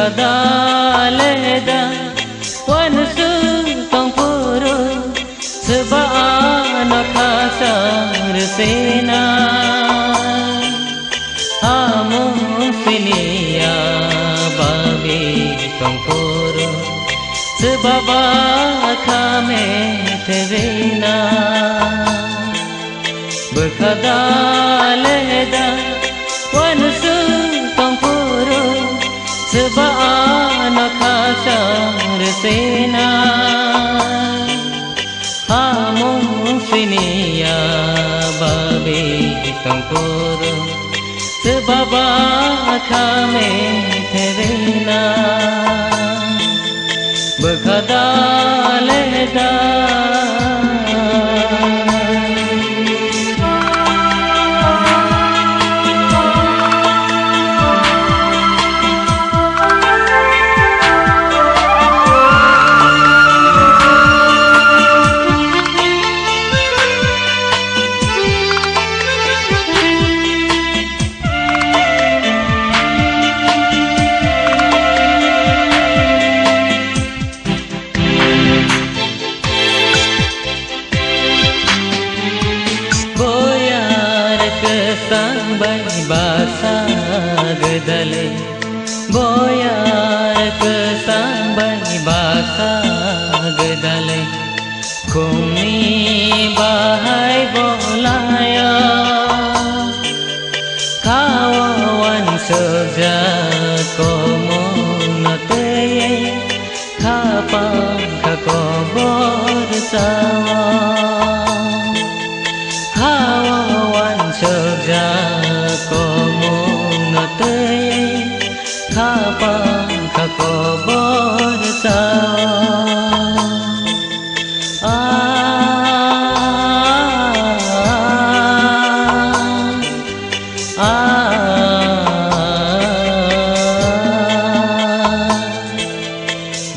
Berkadaleda wansu tongpuru sebab kasar sena amun sinia babi tongpuru sebab kami terina berkadaleda wansu tongpuru sebab kasar sena amun sinia babi tongpuru sebab kami terina berkadaleda sampai basah gedale boyar ke sampai basah gedale kumi bahai bolaya kawan sejak komunate kapan kakobor sawah kawan sejak komunate kapan kakobor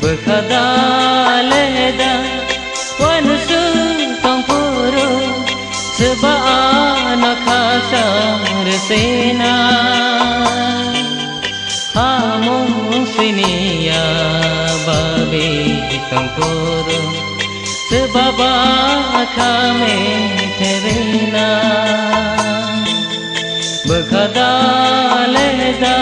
berkadaleda wansu tongpuru sebab kasar sena amun sinia babi tongpuru sebab kami terina berkadaleda